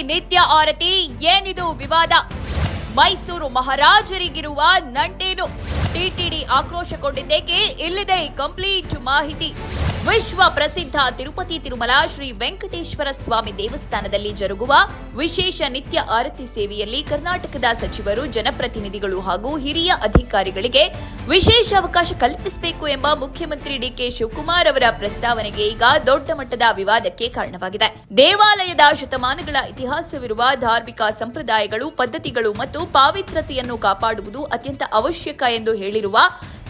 ನಿತ್ಯ ಆರತಿ ಏನಿದು ವಿವಾದ? ಮೈಸೂರು ಮಹಾರಾಜರಿಗಿರುವ ನಂಟೇನು? ಟಿಟಿಡಿ ಆಕ್ರೋಶಗೊಂಡಿದ್ದೇಕೆ? ಇಲ್ಲಿದೆ ಕಂಪ್ಲೀಟ್ ಮಾಹಿತಿ. ವಿಶ್ವ ಪ್ರಸಿದ್ಧ ತಿರುಪತಿ ತಿರುಮಲ ಶ್ರೀ ವೆಂಕಟೇಶ್ವರ ಸ್ವಾಮಿ ದೇವಸ್ಥಾನದಲ್ಲಿ ಜರುಗುವ ವಿಶೇಷ ನಿತ್ಯ ಆರತಿ ಸೇವೆಯಲ್ಲಿ ಕರ್ನಾಟಕದ ಸಚಿವರು, ಜನಪ್ರತಿನಿಧಿಗಳು ಹಾಗೂ ಹಿರಿಯ ಅಧಿಕಾರಿಗಳಿಗೆ ವಿಶೇಷ ಅವಕಾಶ ಕಲ್ಪಿಸಬೇಕು ಎಂಬ ಮುಖ್ಯಮಂತ್ರಿ ಡಿಕೆ ಶಿವಕುಮಾರ್ ಅವರ ಪ್ರಸ್ತಾವನೆಗೆ ಈಗ ದೊಡ್ಡ ಮಟ್ಟದ ವಿವಾದಕ್ಕೆ ಕಾರಣವಾಗಿದೆ. ದೇವಾಲಯದ ಶತಮಾನಗಳ ಇತಿಹಾಸವಿರುವ ಧಾರ್ಮಿಕ ಸಂಪ್ರದಾಯಗಳು, ಪದ್ಧತಿಗಳು ಮತ್ತು ಪಾವಿತ್ರತೆಯನ್ನು ಕಾಪಾಡುವುದು ಅತ್ಯಂತ ಅವಶ್ಯಕ ಎಂದು ಹೇಳಿರುವ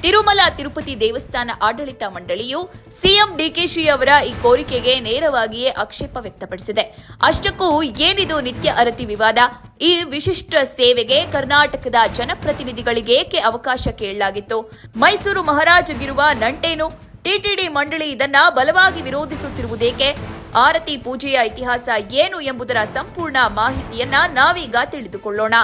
ತಿರುಮಲ ತಿರುಪತಿ ದೇವಸ್ಥಾನ ಆಡಳಿತ ಮಂಡಳಿಯು ಸಿಎಂ ಡಿಕೆಶಿ ಅವರ ಈ ಕೋರಿಕೆಗೆ ನೇರವಾಗಿಯೇ ಆಕ್ಷೇಪ ವ್ಯಕ್ತಪಡಿಸಿದೆ. ಅಷ್ಟಕ್ಕೂ ಏನಿದು ನಿತ್ಯ ಆರತಿ ವಿವಾದ? ಈ ವಿಶಿಷ್ಟ ಸೇವೆಗೆ ಕರ್ನಾಟಕದ ಜನಪ್ರತಿನಿಧಿಗಳಿಗೆ ಏಕೆ ಅವಕಾಶ ಕೇಳಲಾಗಿತ್ತು? ಮೈಸೂರು ಮಹಾರಾಜಗಿರುವ ನಂಟೇನು? ಟಿಟಿಡಿ ಮಂಡಳಿ ಇದನ್ನ ಬಲವಾಗಿ ವಿರೋಧಿಸುತ್ತಿರುವುದೇಕೆ? ಆರತಿ ಪೂಜೆಯ ಇತಿಹಾಸ ಏನು ಎಂಬುದರ ಸಂಪೂರ್ಣ ಮಾಹಿತಿಯನ್ನ ನಾವೀಗ ತಿಳಿದುಕೊಳ್ಳೋಣ.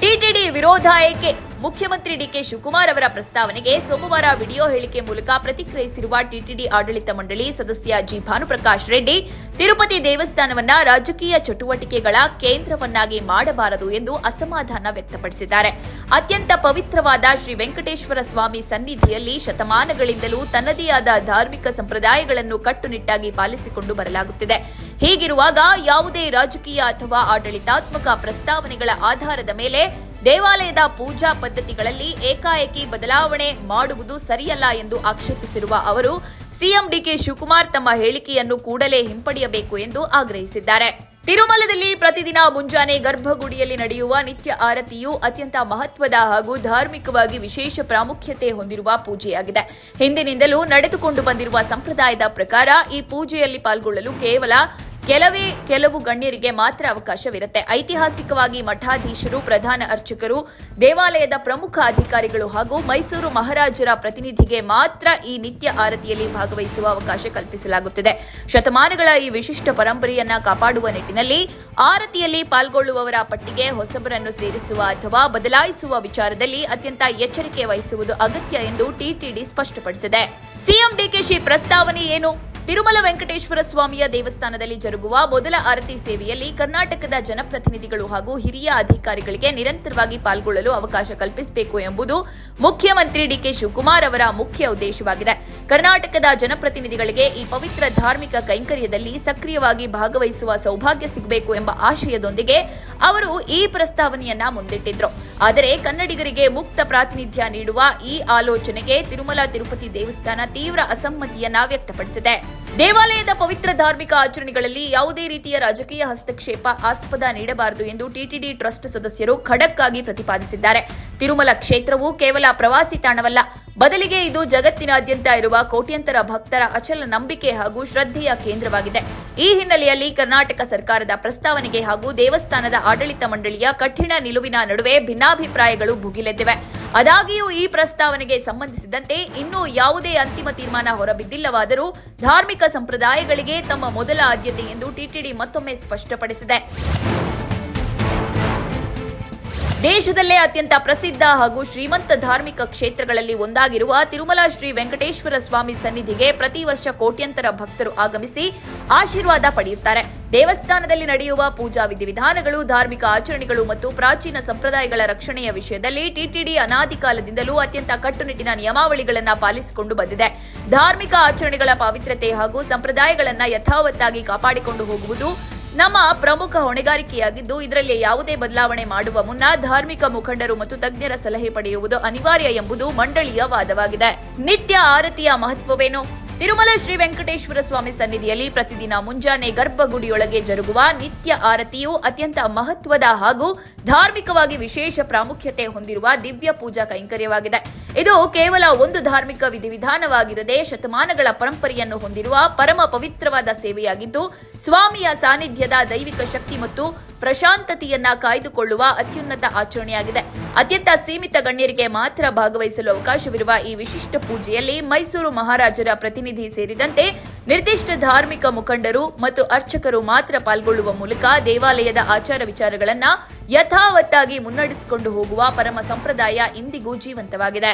ಟಿಟಿಡಿ ವಿರೋಧ ಏಕೆ? ಮುಖ್ಯಮಂತ್ರಿ ಡಿಕೆ ಶಿವಕುಮಾರ್ ಅವರ ಪ್ರಸ್ತಾವನೆಗೆ ಸೋಮವಾರ ವಿಡಿಯೋ ಹೇಳಿಕೆ ಮೂಲಕ ಪ್ರತಿಕ್ರಿಯಿಸಿರುವ ಟಿಟಿಡಿ ಆಡಳಿತ ಮಂಡಳಿ ಸದಸ್ಯ ಜಿ ಭಾನುಪ್ರಕಾಶ್ ರೆಡ್ಡಿ, ತಿರುಪತಿ ದೇವಸ್ಥಾನವನ್ನ ರಾಜಕೀಯ ಚಟುವಟಿಕೆಗಳ ಕೇಂದ್ರವನ್ನಾಗಿ ಮಾಡಬಾರದು ಎಂದು ಅಸಮಾಧಾನ ವ್ಯಕ್ತಪಡಿಸಿದ್ದಾರೆ. ಅತ್ಯಂತ ಪವಿತ್ರವಾದ ಶ್ರೀ ವೆಂಕಟೇಶ್ವರ ಸ್ವಾಮಿ ಸನ್ನಿಧಿಯಲ್ಲಿ ಶತಮಾನಗಳಿಂದಲೂ ತನ್ನದೇ ಆದ ಧಾರ್ಮಿಕ ಸಂಪ್ರದಾಯಗಳನ್ನು ಕಟ್ಟುನಿಟ್ಟಾಗಿ ಪಾಲಿಸಿಕೊಂಡು ಬರಲಾಗುತ್ತಿದೆ. ಹೀಗಿರುವಾಗ ಯಾವುದೇ ರಾಜಕೀಯ ಅಥವಾ ಆಡಳಿತಾತ್ಮಕ ಪ್ರಸ್ತಾವನೆಗಳ ಆಧಾರದ ಮೇಲೆ ದೇವಾಲಯದ ಪೂಜಾ ಪದ್ಧತಿಗಳಲ್ಲಿ ಏಕಾಏಕಿ ಬದಲಾವಣೆ ಮಾಡುವುದು ಸರಿಯಲ್ಲ ಎಂದು ಆಕ್ಷೇಪಿಸಿರುವ ಅವರು, ಸಿಎಂ ಡಿಕೆ ಶಿವಕುಮಾರ್ ತಮ್ಮ ಹೇಳಿಕೆಯನ್ನು ಕೂಡಲೇ ಹಿಂಪಡೆಯಬೇಕು ಎಂದು ಆಗ್ರಹಿಸಿದ್ದಾರೆ. ತಿರುಮಲದಲ್ಲಿ ಪ್ರತಿದಿನ ಮುಂಜಾನೆ ಗರ್ಭಗುಡಿಯಲ್ಲಿ ನಡೆಯುವ ನಿತ್ಯ ಆರತಿಯು ಅತ್ಯಂತ ಮಹತ್ವದ ಹಾಗೂ ಧಾರ್ಮಿಕವಾಗಿ ವಿಶೇಷ ಪ್ರಾಮುಖ್ಯತೆ ಹೊಂದಿರುವ ಪೂಜೆಯಾಗಿದೆ. ಹಿಂದಿನಿಂದಲೂ ನಡೆದುಕೊಂಡು ಬಂದಿರುವ ಸಂಪ್ರದಾಯದ ಪ್ರಕಾರ ಈ ಪೂಜೆಯಲ್ಲಿ ಪಾಲ್ಗೊಳ್ಳಲು ಕೆಲವು ಗಣ್ಯರಿಗೆ ಮಾತ್ರ ಅವಕಾಶವಿರುತ್ತೆ. ಐತಿಹಾಸಿಕವಾಗಿ ಮಠಾಧೀಶರು, ಪ್ರಧಾನ ಅರ್ಚಕರು, ದೇವಾಲಯದ ಪ್ರಮುಖ ಅಧಿಕಾರಿಗಳು ಹಾಗೂ ಮೈಸೂರು ಮಹಾರಾಜರ ಪ್ರತಿನಿಧಿಗೆ ಮಾತ್ರ ಈ ನಿತ್ಯ ಆರತಿಯಲ್ಲಿ ಭಾಗವಹಿಸುವ ಅವಕಾಶ ಕಲ್ಪಿಸಲಾಗುತ್ತಿದೆ. ಶತಮಾನಗಳ ಈ ವಿಶಿಷ್ಟ ಪರಂಪರೆಯನ್ನ ಕಾಪಾಡುವ ನಿಟ್ಟಿನಲ್ಲಿ ಆರತಿಯಲ್ಲಿ ಪಾಲ್ಗೊಳ್ಳುವವರ ಪಟ್ಟಿಗೆ ಹೊಸಬರನ್ನು ಸೇರಿಸುವ ಅಥವಾ ಬದಲಾಯಿಸುವ ವಿಚಾರದಲ್ಲಿ ಅತ್ಯಂತ ಎಚ್ಚರಿಕೆ ವಹಿಸುವುದು ಅಗತ್ಯ ಎಂದು ಟಿಟಿಡಿ ಸ್ಪಷ್ಟಪಡಿಸಿದೆ. ಸಿಎಂ ಡಿಕೆಶಿ ಪ್ರಸ್ತಾವನೆ ಏನು? ತಿರುಮಲ ವೆಂಕಟೇಶ್ವರ ಸ್ವಾಮಿಯ ದೇವಸ್ಥಾನದಲ್ಲಿ ಜರುಗುವ ಮೊದಲ ಆರತಿ ಸೇವೆಯಲ್ಲಿ ಕರ್ನಾಟಕದ ಜನಪ್ರತಿನಿಧಿಗಳು ಹಾಗೂ ಹಿರಿಯ ಅಧಿಕಾರಿಗಳಿಗೆ ನಿರಂತರವಾಗಿ ಪಾಲ್ಗೊಳ್ಳಲು ಅವಕಾಶ ಕಲ್ಪಿಸಬೇಕು ಎಂಬುದು ಮುಖ್ಯಮಂತ್ರಿ ಡಿಕೆ ಶಿವಕುಮಾರ್ ಅವರ ಮುಖ್ಯ ಉದ್ದೇಶವಾಗಿದೆ. ಕರ್ನಾಟಕದ ಜನಪ್ರತಿನಿಧಿಗಳಿಗೆ ಈ ಪವಿತ್ರ ಧಾರ್ಮಿಕ ಕೈಂಕರ್ಯದಲ್ಲಿ ಸಕ್ರಿಯವಾಗಿ ಭಾಗವಹಿಸುವ ಸೌಭಾಗ್ಯ ಸಿಗಬೇಕು ಎಂಬ ಆಶಯದೊಂದಿಗೆ ಅವರು ಈ ಪ್ರಸ್ತಾವನೆಯನ್ನ ಮುಂದಿಟ್ಟಿದ್ರು. ಆದರೆ ಕನ್ನಡಿಗರಿಗೆ ಮುಕ್ತ ಪ್ರಾತಿನಿಧ್ಯ ನೀಡುವ ಈ ಆಲೋಚನೆಗೆ ತಿರುಮಲ ತಿರುಪತಿ ದೇವಸ್ಥಾನ ತೀವ್ರ ಅಸಮ್ಮತಿಯನ್ನ ವ್ಯಕ್ತಪಡಿಸಿದೆ. ದೇವಾಲಯದ ಪವಿತ್ರ ಧಾರ್ಮಿಕ ಆಚರಣೆಗಳಲ್ಲಿ ಯಾವುದೇ ರೀತಿಯ ರಾಜಕೀಯ ಹಸ್ತಕ್ಷೇಪ ಆಸ್ಪದ ನೀಡಬಾರದು ಎಂದು ಟಿಟಿಡಿ ಟ್ರಸ್ಟ್ ಸದಸ್ಯರು ಖಡಕ್ ಆಗಿ ಪ್ರತಿಪಾದಿಸಿದ್ದಾರೆ. ತಿರುಮಲ ಕ್ಷೇತ್ರವು ಕೇವಲ ಪ್ರವಾಸಿ ತಾಣವಲ್ಲ, ಬದಲಿಗೆ ಇದು ಜಗತ್ತಿನಾದ್ಯಂತ ಇರುವ ಕೋಟ್ಯಂತರ ಭಕ್ತರ ಅಚಲ ನಂಬಿಕೆ ಹಾಗೂ ಶ್ರದ್ಧೆಯ ಕೇಂದ್ರವಾಗಿದೆ. ಈ ಹಿನ್ನೆಲೆಯಲ್ಲಿ ಕರ್ನಾಟಕ ಸರ್ಕಾರದ ಪ್ರಸ್ತಾವನೆಗೆ ಹಾಗೂ ದೇವಸ್ಥಾನದ ಆಡಳಿತ ಮಂಡಳಿಯ ಕಠಿಣ ನಿಲುವಿನ ನಡುವೆ ಭಿನ್ನಾಭಿಪ್ರಾಯಗಳು ಭುಗಿಲೆದ್ದಿವೆ. ಆದಾಗ್ಯೂ ಈ ಪ್ರಸ್ತಾವನೆಗೆ ಸಂಬಂಧಿಸಿದಂತೆ ಇನ್ನೂ ಯಾವುದೇ ಅಂತಿಮ ತೀರ್ಮಾನ ಹೊರಬಿದ್ದಿಲ್ಲವಾದರೂ ಧಾರ್ಮಿಕ ಸಂಪ್ರದಾಯಗಳಿಗೆ ತಮ್ಮ ಮೊದಲ ಆದ್ಯತೆ ಎಂದು ಟಿಟಿಡಿ ಮತ್ತೊಮ್ಮೆ ಸ್ಪಷ್ಟಪಡಿಸಿದೆ. ದೇಶದಲ್ಲೇ ಅತ್ಯಂತ ಪ್ರಸಿದ್ಧ ಹಾಗೂ ಶ್ರೀಮಂತ ಧಾರ್ಮಿಕ ಕ್ಷೇತ್ರಗಳಲ್ಲಿ ಒಂದಾಗಿರುವ ತಿರುಮಲ ಶ್ರೀ ವೆಂಕಟೇಶ್ವರ ಸ್ವಾಮಿ ಸನ್ನಿಧಿಗೆ ಪ್ರತಿ ವರ್ಷ ಕೋಟ್ಯಂತರ ಭಕ್ತರು ಆಗಮಿಸಿ ಆಶೀರ್ವಾದ ಪಡೆಯುತ್ತಾರೆ. ದೇವಸ್ಥಾನದಲ್ಲಿ ನಡೆಯುವ ಪೂಜಾ ವಿಧಿವಿಧಾನಗಳು, ಧಾರ್ಮಿಕ ಆಚರಣೆಗಳು ಮತ್ತು ಪ್ರಾಚೀನ ಸಂಪ್ರದಾಯಗಳ ರಕ್ಷಣೆಯ ವಿಷಯದಲ್ಲಿ ಟಿಟಿಡಿ ಅನಾದಿ ಕಾಲದಿಂದಲೂ ಅತ್ಯಂತ ಕಟ್ಟುನಿಟ್ಟಿನ ನಿಯಮಾವಳಿಗಳನ್ನು ಪಾಲಿಸಿಕೊಂಡು ಬಂದಿದೆ. ಧಾರ್ಮಿಕ ಆಚರಣೆಗಳ ಪಾವಿತ್ರತೆ ಹಾಗೂ ಸಂಪ್ರದಾಯಗಳನ್ನು ಯಥಾವತ್ತಾಗಿ ಕಾಪಾಡಿಕೊಂಡು ಹೋಗುವುದು ನಮ್ಮ ಪ್ರಮುಖ ಹೊಣೆಗಾರಿಕೆಯಾಗಿದ್ದು, ಇದರಲ್ಲಿ ಯಾವುದೇ ಬದಲಾವಣೆ ಮಾಡುವ ಮುನ್ನ ಧಾರ್ಮಿಕ ಮುಖಂಡರು ಮತ್ತು ತಜ್ಞರ ಸಲಹೆ ಪಡೆಯುವುದು ಅನಿವಾರ್ಯ ಎಂಬುದು ಮಂಡಳಿಯ ವಾದವಾಗಿದೆ. ನಿತ್ಯ ಆರತಿಯ ಮಹತ್ವವೇನು? ತಿರುಮಲ ಶ್ರೀ ವೆಂಕಟೇಶ್ವರ ಸ್ವಾಮಿ ಸನ್ನಿಧಿಯಲ್ಲಿ ಪ್ರತಿದಿನ ಮುಂಜಾನೆ ಗರ್ಭಗುಡಿಯೊಳಗೆ ಜರುಗುವ ನಿತ್ಯ ಆರತಿಯು ಅತ್ಯಂತ ಮಹತ್ವದ ಹಾಗೂ ಧಾರ್ಮಿಕವಾಗಿ ವಿಶೇಷ ಪ್ರಾಮುಖ್ಯತೆ ಹೊಂದಿರುವ ದಿವ್ಯ ಪೂಜಾ ಕೈಂಕರ್ಯವಾಗಿದೆ. ಇದು ಕೇವಲ ಒಂದು ಧಾರ್ಮಿಕ ವಿಧಿವಿಧಾನವಾಗಿರದೆ ಶತಮಾನಗಳ ಪರಂಪರೆಯನ್ನು ಹೊಂದಿರುವ ಪರಮ ಪವಿತ್ರವಾದ ಸೇವೆಯಾಗಿದ್ದು, ಸ್ವಾಮಿಯ ಸಾನ್ನಿಧ್ಯದ ದೈವಿಕ ಶಕ್ತಿ ಮತ್ತು ಪ್ರಶಾಂತತೆಯನ್ನ ಕಾಯ್ದುಕೊಳ್ಳುವ ಅತ್ಯುನ್ನತ ಆಚರಣೆಯಾಗಿದೆ. ಅತ್ಯಂತ ಸೀಮಿತ ಗಣ್ಯರಿಗೆ ಮಾತ್ರ ಭಾಗವಹಿಸಲು ಅವಕಾಶವಿರುವ ಈ ವಿಶಿಷ್ಟ ಪೂಜೆಯಲ್ಲಿ ಮೈಸೂರು ಮಹಾರಾಜರ ಪ್ರತಿನಿಧಿ ಸೇರಿದಂತೆ ನಿರ್ದಿಷ್ಟ ಧಾರ್ಮಿಕ ಮುಖಂಡರು ಮತ್ತು ಅರ್ಚಕರು ಮಾತ್ರ ಪಾಲ್ಗೊಳ್ಳುವ ಮೂಲಕ ದೇವಾಲಯದ ಆಚಾರ ವಿಚಾರಗಳನ್ನು ಯಥಾವತ್ತಾಗಿ ಮುನ್ನಡೆಸಿಕೊಂಡು ಹೋಗುವ ಪರಮ ಸಂಪ್ರದಾಯ ಇಂದಿಗೂ ಜೀವಂತವಾಗಿದೆ.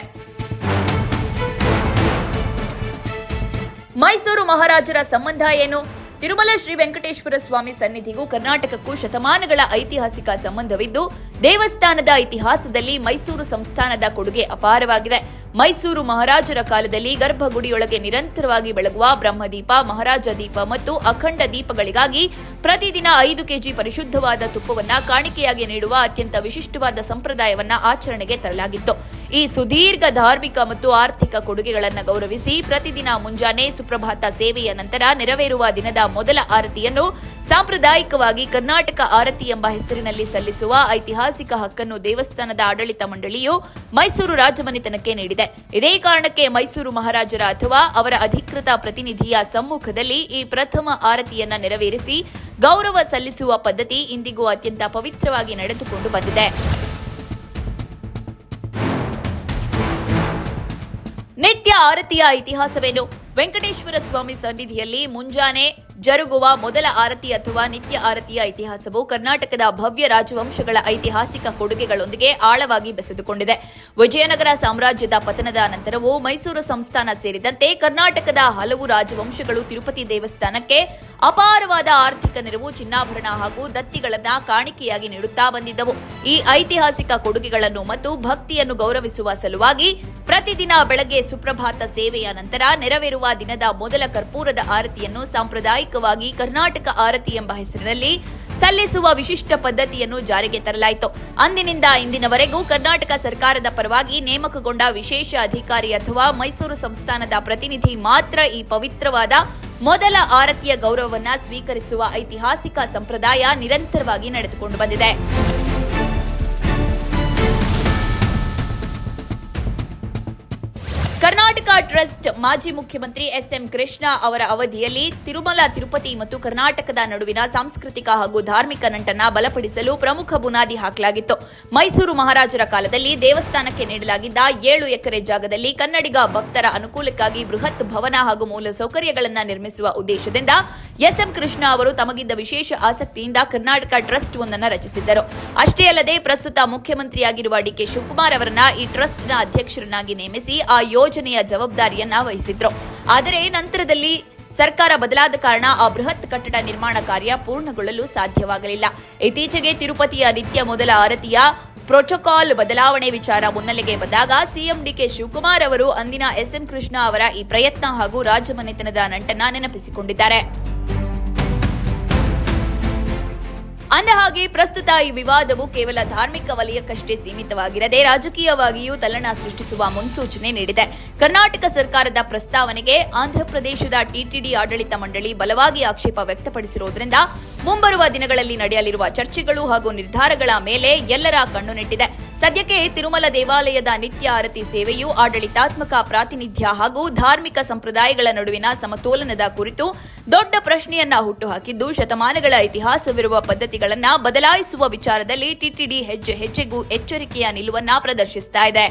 ಮೈಸೂರು ಮಹಾರಾಜರ ಸಂಬಂಧ ಏನು? ತಿರುಮಲ ಶ್ರೀ ವೆಂಕಟೇಶ್ವರ ಸ್ವಾಮಿ ಸನ್ನಿಧಿಗೂ ಕರ್ನಾಟಕಕ್ಕೂ ಶತಮಾನಗಳ ಐತಿಹಾಸಿಕ ಸಂಬಂಧವಿದ್ದು, ದೇವಸ್ಥಾನದ ಇತಿಹಾಸದಲ್ಲಿ ಮೈಸೂರು ಸಂಸ್ಥಾನದ ಕೊಡುಗೆ ಅಪಾರವಾಗಿದೆ. ಮೈಸೂರು ಮಹಾರಾಜರ ಕಾಲದಲ್ಲಿ ಗರ್ಭಗುಡಿಯೊಳಗೆ ನಿರಂತರವಾಗಿ ಬೆಳಗುವ ಬ್ರಹ್ಮದೀಪ, ಮಹಾರಾಜ ದೀಪ ಮತ್ತು ಅಖಂಡ ದೀಪಗಳಿಗಾಗಿ ಪ್ರತಿದಿನ 5 ಕೆಜಿ ಪರಿಶುದ್ಧವಾದ ತುಪ್ಪವನ್ನ ಕಾಣಿಕೆಯಾಗಿ ನೀಡುವ ಅತ್ಯಂತ ವಿಶಿಷ್ಟವಾದ ಸಂಪ್ರದಾಯವನ್ನ ಆಚರಣೆಗೆ ತರಲಾಗಿತ್ತು. ಈ ಸುದೀರ್ಘ ಧಾರ್ಮಿಕ ಮತ್ತು ಆರ್ಥಿಕ ಕೊಡುಗೆಗಳನ್ನು ಗೌರವಿಸಿ ಪ್ರತಿದಿನ ಮುಂಜಾನೆ ಸುಪ್ರಭಾತ ಸೇವೆಯ ನಂತರ ನೆರವೇರುವ ದಿನದ ಮೊದಲ ಆರತಿಯನ್ನು ಸಾಂಪ್ರದಾಯಿಕವಾಗಿ ಕರ್ನಾಟಕ ಆರತಿ ಎಂಬ ಹೆಸರಿನಲ್ಲಿ ಸಲ್ಲಿಸುವ ಐತಿಹಾಸಿಕ ಹಕ್ಕನ್ನು ದೇವಸ್ಥಾನದ ಆಡಳಿತ ಮಂಡಳಿಯು ಮೈಸೂರು ರಾಜಮನೆತನಕ್ಕೆ ನೀಡಿದೆ. ಇದೇ ಕಾರಣಕ್ಕೆ ಮೈಸೂರು ಮಹಾರಾಜರ ಅಥವಾ ಅವರ ಅಧಿಕೃತ ಪ್ರತಿನಿಧಿಯ ಸಮ್ಮುಖದಲ್ಲಿ ಈ ಪ್ರಥಮ ಆರತಿಯನ್ನ ನೆರವೇರಿಸಿ ಗೌರವ ಸಲ್ಲಿಸುವ ಪದ್ಧತಿ ಇಂದಿಗೂ ಅತ್ಯಂತ ಪವಿತ್ರವಾಗಿ ನಡೆದುಕೊಂಡು ಬಂದಿದೆ. ನಿತ್ಯ ಆರತಿಯ ಇತಿಹಾಸವೇನು? ವೆಂಕಟೇಶ್ವರ ಸ್ವಾಮಿ ಸನ್ನಿಧಿಯಲ್ಲಿ ಮುಂಜಾನೆ ಜರುಗುವ ಮೊದಲ ಆರತಿ ಅಥವಾ ನಿತ್ಯ ಆರತಿಯ ಇತಿಹಾಸವು ಕರ್ನಾಟಕದ ಭವ್ಯ ರಾಜವಂಶಗಳ ಐತಿಹಾಸಿಕ ಕೊಡುಗೆಗಳೊಂದಿಗೆ ಆಳವಾಗಿ ಬೆಸೆದುಕೊಂಡಿದೆ. ವಿಜಯನಗರ ಸಾಮ್ರಾಜ್ಯದ ಪತನದ ನಂತರವೂ ಮೈಸೂರು ಸಂಸ್ಥಾನ ಸೇರಿದಂತೆ ಕರ್ನಾಟಕದ ಹಲವು ರಾಜವಂಶಗಳು ತಿರುಪತಿ ದೇವಸ್ಥಾನಕ್ಕೆ ಅಪಾರವಾದ ಆರ್ಥಿಕ ನೆರವು, ಚಿನ್ನಾಭರಣ ಹಾಗೂ ದತ್ತಿಗಳನ್ನು ಕಾಣಿಕೆಯಾಗಿ ನೀಡುತ್ತಾ ಬಂದಿದ್ದವು. ಈ ಐತಿಹಾಸಿಕ ಕೊಡುಗೆಗಳನ್ನು ಮತ್ತು ಭಕ್ತಿಯನ್ನು ಗೌರವಿಸುವ ಸಲುವಾಗಿ ಪ್ರತಿದಿನ ಬೆಳಗ್ಗೆ ಸುಪ್ರಭಾತ ಸೇವೆಯ ನಂತರ ನೆರವೇರುವ ದಿನದ ಮೊದಲ ಕರ್ಪೂರದ ಆರತಿಯನ್ನು ಸಾಂಪ್ರದಾಯಿಕವಾಗಿ ಕರ್ನಾಟಕ ಆರತಿ ಎಂಬ ಹೆಸರಿನಲ್ಲಿ ಸಲ್ಲಿಸುವ ವಿಶಿಷ್ಟ ಪದ್ಧತಿಯನ್ನು ಜಾರಿಗೆ ತರಲಾಯಿತು. ಅಂದಿನಿಂದ ಇಂದಿನವರೆಗೂ ಕರ್ನಾಟಕ ಸರ್ಕಾರದ ಪರವಾಗಿ ನೇಮಕಗೊಂಡ ವಿಶೇಷ ಅಧಿಕಾರಿ ಅಥವಾ ಮೈಸೂರು ಸಂಸ್ಥಾನದ ಪ್ರತಿನಿಧಿ ಮಾತ್ರ ಈ ಪವಿತ್ರವಾದ ಮೊದಲ ಆರತಿಯ ಗೌರವವನ್ನ ಸ್ವೀಕರಿಸುವ ಐತಿಹಾಸಿಕ ಸಂಪ್ರದಾಯ ನಿರಂತರವಾಗಿ ನಡೆದುಕೊಂಡು ಬಂದಿದೆ. ಕರ್ನಾಟಕ ಟ್ರಸ್ಟ್ ಮಾಜಿ ಮುಖ್ಯಮಂತ್ರಿ ಎಸ್.ಎಂ. ಕೃಷ್ಣ ಅವರ ಅವಧಿಯಲ್ಲಿ ತಿರುಮಲ, ತಿರುಪತಿ ಮತ್ತು ಕರ್ನಾಟಕದ ನಡುವಿನ ಸಾಂಸ್ಕೃತಿಕ ಹಾಗೂ ಧಾರ್ಮಿಕ ನಂಟನ್ನ ಬಲಪಡಿಸಲು ಪ್ರಮುಖ ಬುನಾದಿ ಹಾಕಲಾಗಿತ್ತು. ಮೈಸೂರು ಮಹಾರಾಜರ ಕಾಲದಲ್ಲಿ ದೇವಸ್ಥಾನಕ್ಕೆ ನೀಡಲಾಗಿದ್ದ 7 ಎಕರೆ ಜಾಗದಲ್ಲಿ ಕನ್ನಡಿಗ ಭಕ್ತರ ಅನುಕೂಲಕ್ಕಾಗಿ ಬೃಹತ್ ಭವನ ಹಾಗೂ ಮೂಲಸೌಕರ್ಯಗಳನ್ನು ನಿರ್ಮಿಸುವ ಉದ್ದೇಶದಿಂದ ಎಸ್.ಎಂ. ಕೃಷ್ಣ ಅವರು ತಮಗಿದ್ದ ವಿಶೇಷ ಆಸಕ್ತಿಯಿಂದ ಕರ್ನಾಟಕ ಟ್ರಸ್ಟ್ ಒಂದನ್ನು ರಚಿಸಿದ್ದರು. ಅಷ್ಟೇ ಅಲ್ಲದೆ ಪ್ರಸ್ತುತ ಮುಖ್ಯಮಂತ್ರಿಯಾಗಿರುವ ಡಿ.ಕೆ. ಶಿವಕುಮಾರ್ ಅವರನ್ನ ಈ ಟ್ರಸ್ಟ್ನ ಅಧ್ಯಕ್ಷರನ್ನಾಗಿ ನೇಮಿಸಿ ಆ ಯೋಜನೆಯ ಜವಾಬ್ದಾರಿಯನ್ನ ವಹಿಸಿದ್ರು. ಆದರೆ ನಂತರದಲ್ಲಿ ಸರ್ಕಾರ ಬದಲಾದ ಕಾರಣ ಆ ಬೃಹತ್ ಕಟ್ಟಡ ನಿರ್ಮಾಣ ಕಾರ್ಯ ಪೂರ್ಣಗೊಳ್ಳಲು ಸಾಧ್ಯವಾಗಲಿಲ್ಲ. ಇತ್ತೀಚೆಗೆ ತಿರುಪತಿಯ ನಿತ್ಯ ಮೊದಲ ಆರತಿಯ ಪ್ರೋಟೋಕಾಲ್ ಬದಲಾವಣೆ ವಿಚಾರ ಮುನ್ನೆಲೆಗೆ ಬಂದಾಗ ಸಿಎಂ ಡಿ.ಕೆ. ಶಿವಕುಮಾರ್ ಅವರು ಅಂದಿನ ಎಸ್.ಎಂ. ಕೃಷ್ಣ ಅವರ ಈ ಪ್ರಯತ್ನ ಹಾಗೂ ರಾಜಮನೆತನದ ನಂಟನ್ನ ನೆನಪಿಸಿಕೊಂಡಿದ್ದಾರೆ. ಅಂದಹಾಗೆ ಪ್ರಸ್ತುತ ಈ ವಿವಾದವು ಕೇವಲ ಧಾರ್ಮಿಕ ವಲಯಕ್ಕಷ್ಟೇ ಸೀಮಿತವಾಗಿರದೆ ರಾಜಕೀಯವಾಗಿಯೂ ತಲ್ಲಣ ಸೃಷ್ಟಿಸುವ ಮುನ್ಸೂಚನೆ ನೀಡಿದೆ. ಕರ್ನಾಟಕ ಸರ್ಕಾರದ ಪ್ರಸ್ತಾವನೆಗೆ ಆಂಧ್ರಪ್ರದೇಶದ ಟಿಟಿಡಿ ಆಡಳಿತ ಮಂಡಳಿ ಬಲವಾಗಿ ಆಕ್ಷೇಪ ವ್ಯಕ್ತಪಡಿಸಿರುವುದರಿಂದ ಮುಂಬರುವ ದಿನಗಳಲ್ಲಿ ನಡೆಯಲಿರುವ ಚರ್ಚೆಗಳು ಹಾಗೂ ನಿರ್ಧಾರಗಳ ಮೇಲೆ ಎಲ್ಲರ ಕಣ್ಣು ನೆಟ್ಟಿದೆ. ಸದ್ಯಕ್ಕೆ ತಿರುಮಲ ದೇವಾಲಯದ ನಿತ್ಯ ಆರತಿ ಸೇವೆಯು ಆಡಳಿತಾತ್ಮಕ ಪ್ರಾತಿನಿಧ್ಯ ಹಾಗೂ ಧಾರ್ಮಿಕ ಸಂಪ್ರದಾಯಗಳ ನಡುವಿನ ಸಮತೋಲನದ ಕುರಿತು ದೊಡ್ಡ ಪ್ರಶ್ನೆಯನ್ನ ಹುಟ್ಟುಹಾಕಿದ್ದು, ಶತಮಾನಗಳ ಇತಿಹಾಸವಿರುವ ಪದ್ಧತಿಗಳನ್ನ ಬದಲಾಯಿಸುವ ವಿಚಾರದಲ್ಲಿ ಟಿಟಿಡಿ ಹೆಜ್ಜೆ ಹೆಜ್ಜೆಗೂ ಎಚ್ಚರಿಕೆಯ ನಿಲುವನ್ನ ಪ್ರದರ್ಶಿಸ್ತಾ ಇದೆ.